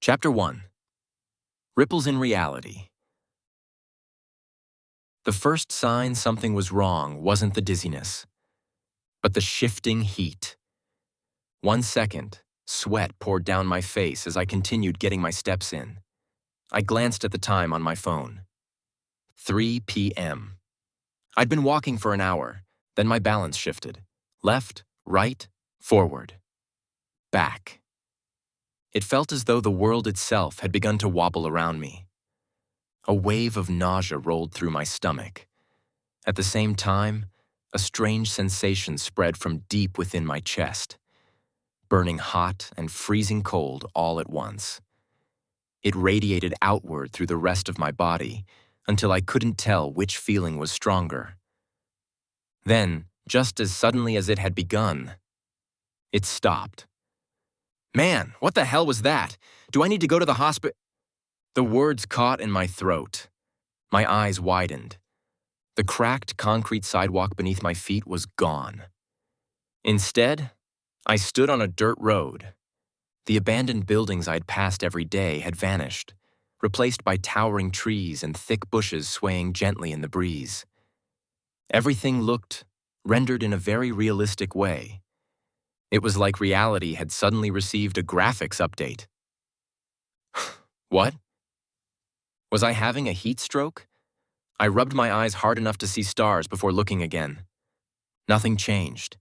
Chapter 1. Ripples in Reality. The first sign something was wrong wasn't the dizziness, but the shifting heat. 1 second, sweat poured down my face as I continued getting my steps in. I glanced at the time on my phone. 3 p.m. I'd been walking for an hour, then my balance shifted. Left, right, forward, back. It felt as though the world itself had begun to wobble around me. A wave of nausea rolled through my stomach. At the same time, a strange sensation spread from deep within my chest, burning hot and freezing cold all at once. It radiated outward through the rest of my body until I couldn't tell which feeling was stronger. Then, just as suddenly as it had begun, it stopped. Man, what the hell was that? Do I need to go to the hospital? The words caught in my throat. My eyes widened. The cracked concrete sidewalk beneath my feet was gone. Instead, I stood on a dirt road. The abandoned buildings I'd passed every day had vanished, replaced by towering trees and thick bushes swaying gently in the breeze. Everything looked rendered in a very realistic way. It was like reality had suddenly received a graphics update. What? Was I having a heat stroke? I rubbed my eyes hard enough to see stars before looking again. Nothing changed.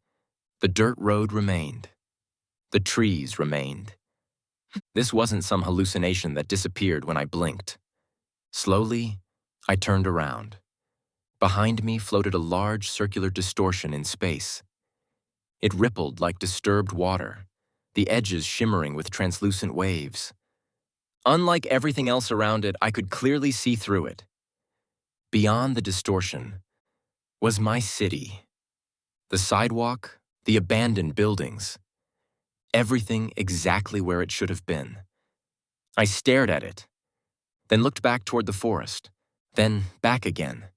The dirt road remained. The trees remained. This wasn't some hallucination that disappeared when I blinked. Slowly, I turned around. Behind me floated a large circular distortion in space. It rippled like disturbed water, the edges shimmering with translucent waves. Unlike everything else around it, I could clearly see through it. Beyond the distortion was my city. The sidewalk, the abandoned buildings. Everything exactly where it should have been. I stared at it, then looked back toward the forest, then back again.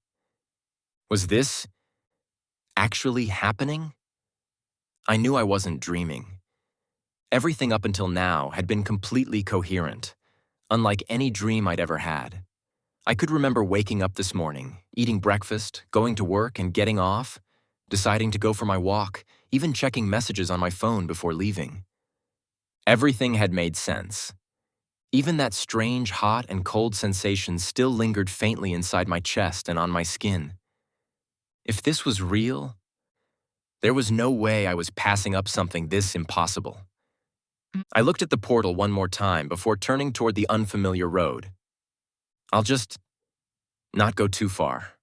Was this actually happening? I knew I wasn't dreaming. Everything up until now had been completely coherent, unlike any dream I'd ever had. I could remember waking up this morning, eating breakfast, going to work and getting off, deciding to go for my walk, even checking messages on my phone before leaving. Everything had made sense. Even that strange hot and cold sensation still lingered faintly inside my chest and on my skin. If this was real, there was no way I was passing up something this impossible. I looked at the portal one more time before turning toward the unfamiliar road. I'll just not go too far.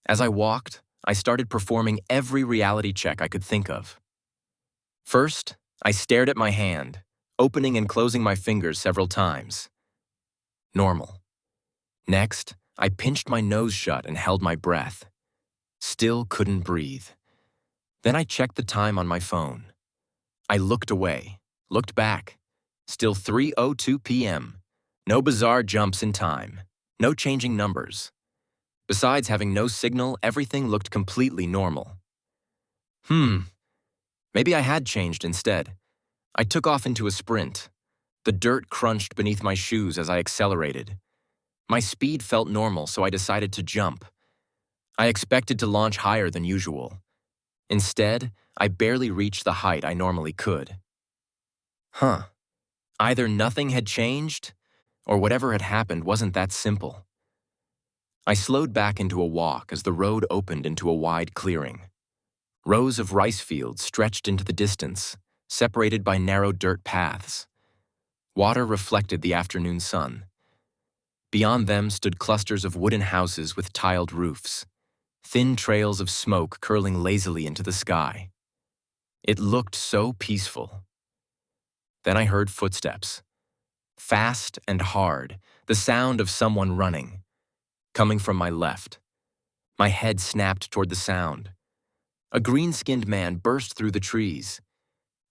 As I walked, I started performing every reality check I could think of. First, I stared at my hand, opening and closing my fingers several times. Normal. Next, I pinched my nose shut and held my breath. Still couldn't breathe. Then I checked the time on my phone. I looked away, looked back. Still 3:02 p.m. No bizarre jumps in time. No changing numbers. Besides having no signal, everything looked completely normal. Maybe I had changed instead. I took off into a sprint. The dirt crunched beneath my shoes as I accelerated. My speed felt normal, so I decided to jump. I expected to launch higher than usual. Instead, I barely reached the height I normally could. Either nothing had changed, or whatever had happened wasn't that simple. I slowed back into a walk as the road opened into a wide clearing. Rows of rice fields stretched into the distance, separated by narrow dirt paths. Water reflected the afternoon sun. Beyond them stood clusters of wooden houses with tiled roofs, thin trails of smoke curling lazily into the sky. It looked so peaceful. Then I heard footsteps. Fast and hard, the sound of someone running, coming from my left. My head snapped toward the sound. A green-skinned man burst through the trees.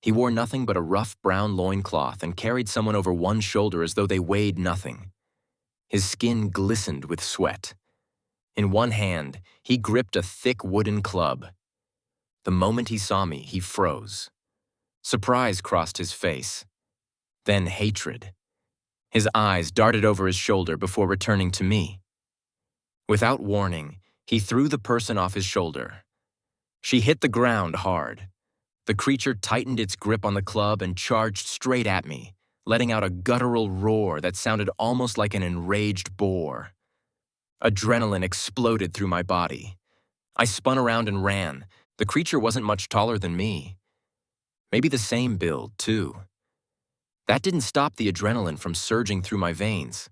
He wore nothing but a rough brown loincloth and carried someone over one shoulder as though they weighed nothing. His skin glistened with sweat. In one hand, he gripped a thick wooden club. The moment he saw me, he froze. Surprise crossed his face. Then hatred. His eyes darted over his shoulder before returning to me. Without warning, he threw the person off his shoulder. She hit the ground hard. The creature tightened its grip on the club and charged straight at me, letting out a guttural roar that sounded almost like an enraged boar. Adrenaline exploded through my body. I spun around and ran. The creature wasn't much taller than me. Maybe the same build, too. That didn't stop the adrenaline from surging through my veins.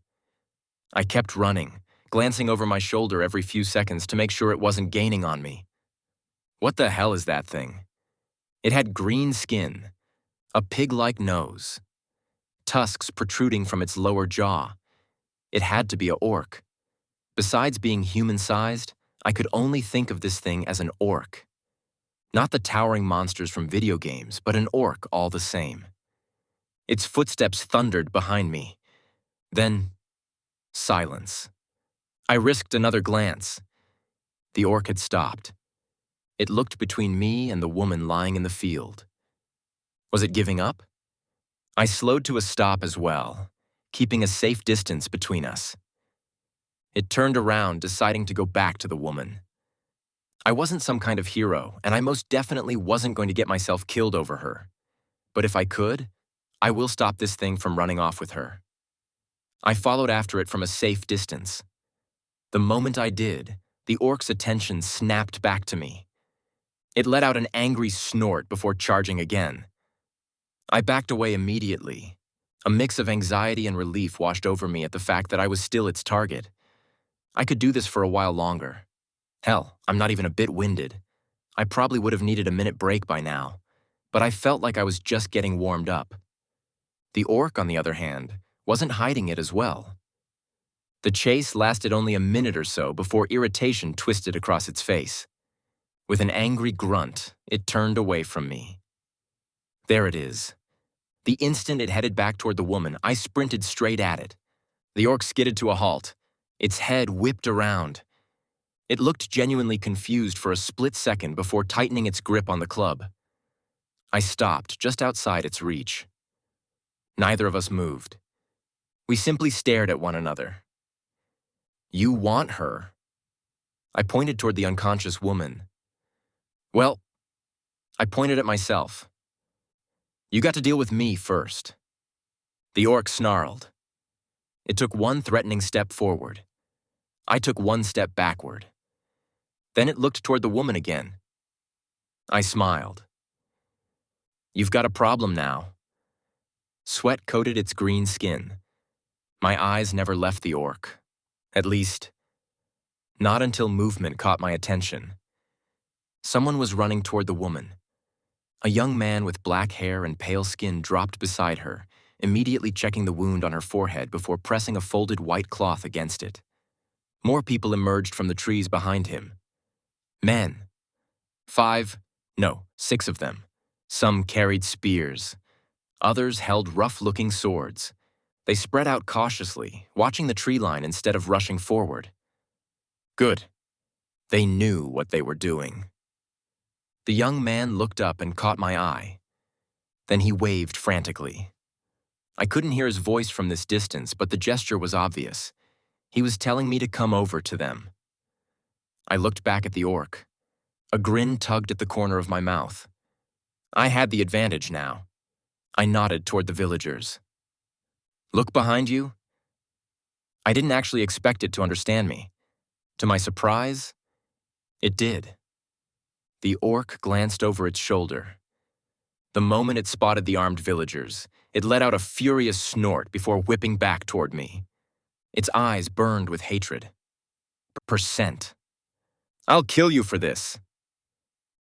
I kept running, glancing over my shoulder every few seconds to make sure it wasn't gaining on me. What the hell is that thing? It had green skin, a pig-like nose, tusks protruding from its lower jaw. It had to be an orc. Besides being human-sized, I could only think of this thing as an orc. Not the towering monsters from video games, but an orc all the same. Its footsteps thundered behind me. Then, silence. I risked another glance. The orc had stopped. It looked between me and the woman lying in the field. Was it giving up? I slowed to a stop as well, keeping a safe distance between us. It turned around, deciding to go back to the woman. I wasn't some kind of hero, and I most definitely wasn't going to get myself killed over her. But if I could, I will stop this thing from running off with her. I followed after it from a safe distance. The moment I did, the orc's attention snapped back to me. It let out an angry snort before charging again. I backed away immediately. A mix of anxiety and relief washed over me at the fact that I was still its target. I could do this for a while longer. Hell, I'm not even a bit winded. I probably would have needed a minute break by now, but I felt like I was just getting warmed up. The orc, on the other hand, wasn't hiding it as well. The chase lasted only a minute or so before irritation twisted across its face. With an angry grunt, it turned away from me. There it is. The instant it headed back toward the woman, I sprinted straight at it. The orc skidded to a halt. Its head whipped around. It looked genuinely confused for a split second before tightening its grip on the club. I stopped just outside its reach. Neither of us moved. We simply stared at one another. You want her? I pointed toward the unconscious woman. Well, I pointed at myself. You got to deal with me first. The orc snarled. It took one threatening step forward. I took one step backward. Then it looked toward the woman again. I smiled. You've got a problem now. Sweat coated its green skin. My eyes never left the orc. At least, not until movement caught my attention. Someone was running toward the woman. A young man with black hair and pale skin dropped beside her, immediately checking the wound on her forehead before pressing a folded white cloth against it. More people emerged from the trees behind him. Men. 6 of them. Some carried spears. Others held rough-looking swords. They spread out cautiously, watching the tree line instead of rushing forward. Good. They knew what they were doing. The young man looked up and caught my eye. Then he waved frantically. I couldn't hear his voice from this distance, but the gesture was obvious. He was telling me to come over to them. I looked back at the orc. A grin tugged at the corner of my mouth. I had the advantage now. I nodded toward the villagers. Look behind you. I didn't actually expect it to understand me. To my surprise, it did. The orc glanced over its shoulder. The moment it spotted the armed villagers, it let out a furious snort before whipping back toward me. Its eyes burned with hatred. Percent. I'll kill you for this.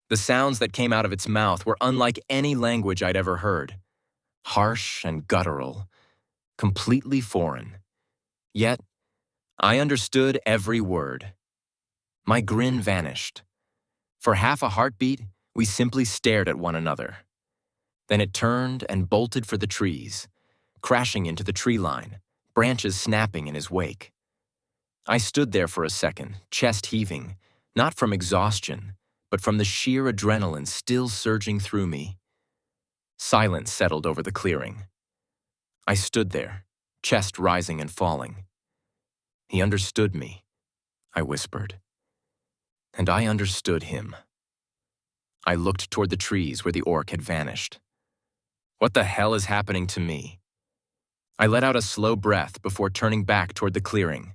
The sounds that came out of its mouth were unlike any language I'd ever heard. Harsh and guttural. Completely foreign. Yet, I understood every word. My grin vanished. For half a heartbeat, we simply stared at one another. Then it turned and bolted for the trees, crashing into the tree line, branches snapping in his wake. I stood there for a second, chest heaving, not from exhaustion, but from the sheer adrenaline still surging through me. Silence settled over the clearing. I stood there, chest rising and falling. He understood me, I whispered. And I understood him. I looked toward the trees where the orc had vanished. What the hell is happening to me? I let out a slow breath before turning back toward the clearing.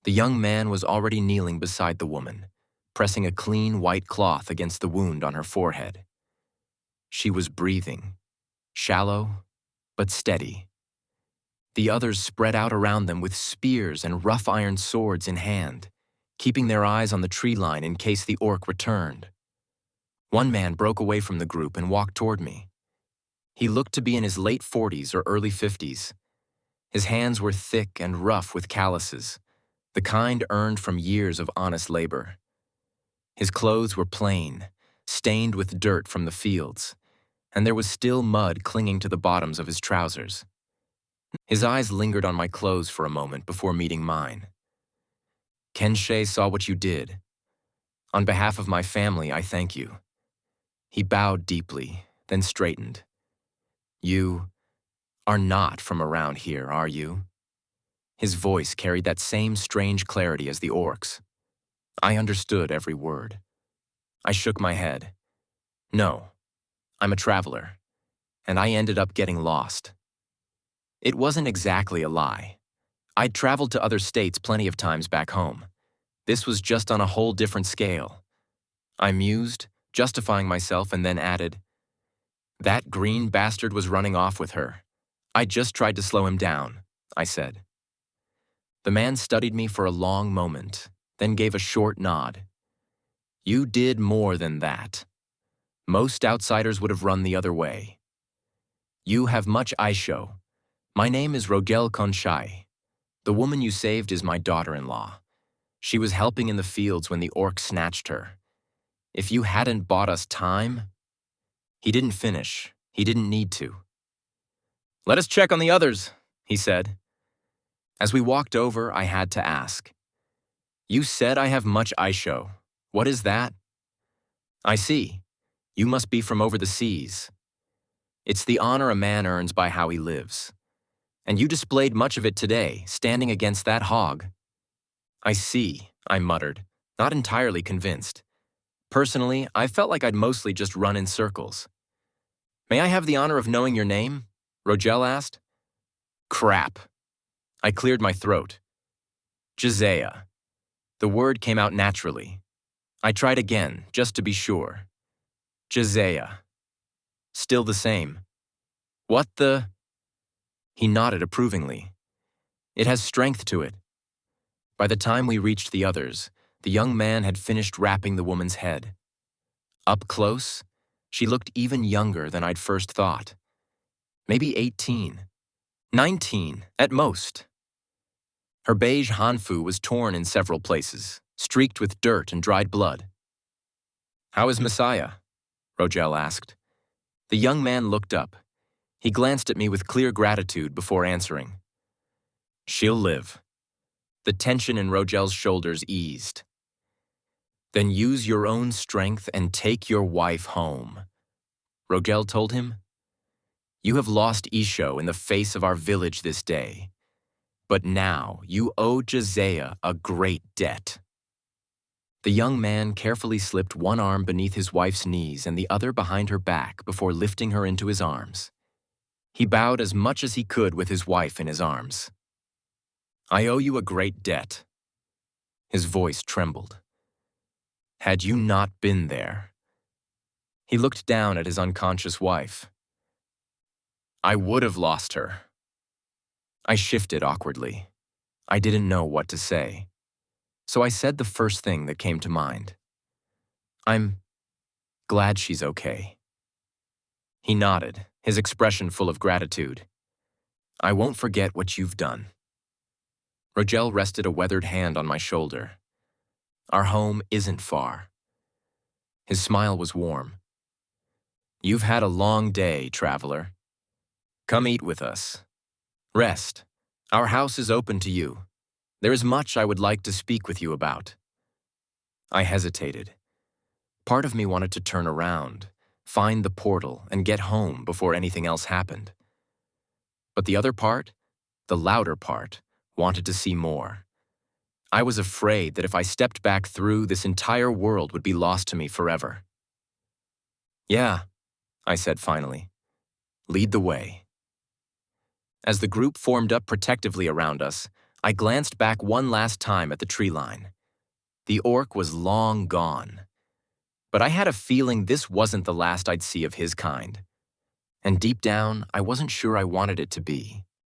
The young man was already kneeling beside the woman, pressing a clean white cloth against the wound on her forehead. She was breathing, shallow but steady. The others spread out around them with spears and rough iron swords in hand, keeping their eyes on the tree line in case the orc returned. One man broke away from the group and walked toward me. He looked to be in his late 40s or early 50s. His hands were thick and rough with calluses, the kind earned from years of honest labor. His clothes were plain, stained with dirt from the fields, and there was still mud clinging to the bottoms of his trousers. His eyes lingered on my clothes for a moment before meeting mine. Kenshe saw what you did. On behalf of my family, I thank you. He bowed deeply, then straightened. You are not from around here, are you? His voice carried that same strange clarity as the orcs. I understood every word. I shook my head. No, I'm a traveler, and I ended up getting lost. It wasn't exactly a lie. I'd traveled to other states plenty of times back home. This was just on a whole different scale. I mused, justifying myself, and then added, "That green bastard was running off with her. I just tried to slow him down," I said. The man studied me for a long moment, then gave a short nod. You did more than that. Most outsiders would have run the other way. You have much Aisho. My name is Rogel Konshai. The woman you saved is my daughter-in-law. She was helping in the fields when the orc snatched her. If you hadn't bought us time..." He didn't finish. He didn't need to. "Let us check on the others," he said. As we walked over, I had to ask. "You said I have much Aisho. What is that?" "I see. You must be from over the seas. It's the honor a man earns by how he lives. And you displayed much of it today, standing against that hog." "I see," I muttered, not entirely convinced. Personally, I felt like I'd mostly just run in circles. "May I have the honor of knowing your name?" Rogel asked. Crap. I cleared my throat. Jazea. The word came out naturally. I tried again, just to be sure. Jazea. Still the same. What the? He nodded approvingly. It has strength to it. By the time we reached the others, the young man had finished wrapping the woman's head. Up close, she looked even younger than I'd first thought. Maybe 18, 19 at most. Her beige hanfu was torn in several places, streaked with dirt and dried blood. "How is Messiah?" Rogel asked. The young man looked up. He glanced at me with clear gratitude before answering. "She'll live." The tension in Rogel's shoulders eased. "Then use your own strength and take your wife home," Rogel told him. "You have lost Isho in the face of our village this day. But now you owe Jazea a great debt." The young man carefully slipped one arm beneath his wife's knees and the other behind her back before lifting her into his arms. He bowed as much as he could with his wife in his arms. "I owe you a great debt." His voice trembled. "Had you not been there..." He looked down at his unconscious wife. "I would have lost her." I shifted awkwardly. I didn't know what to say. So I said the first thing that came to mind. "I'm glad she's okay." He nodded, his expression full of gratitude. "I won't forget what you've done." Rogel rested a weathered hand on my shoulder. "Our home isn't far." His smile was warm. "You've had a long day, traveler. Come eat with us. Rest. Our house is open to you. There is much I would like to speak with you about." I hesitated. Part of me wanted to turn around, find the portal, and get home before anything else happened. But the other part, the louder part, wanted to see more. I was afraid that if I stepped back through, this entire world would be lost to me forever. "Yeah," I said finally. "Lead the way." As the group formed up protectively around us, I glanced back one last time at the tree line. The orc was long gone. But I had a feeling this wasn't the last I'd see of his kind. And deep down, I wasn't sure I wanted it to be.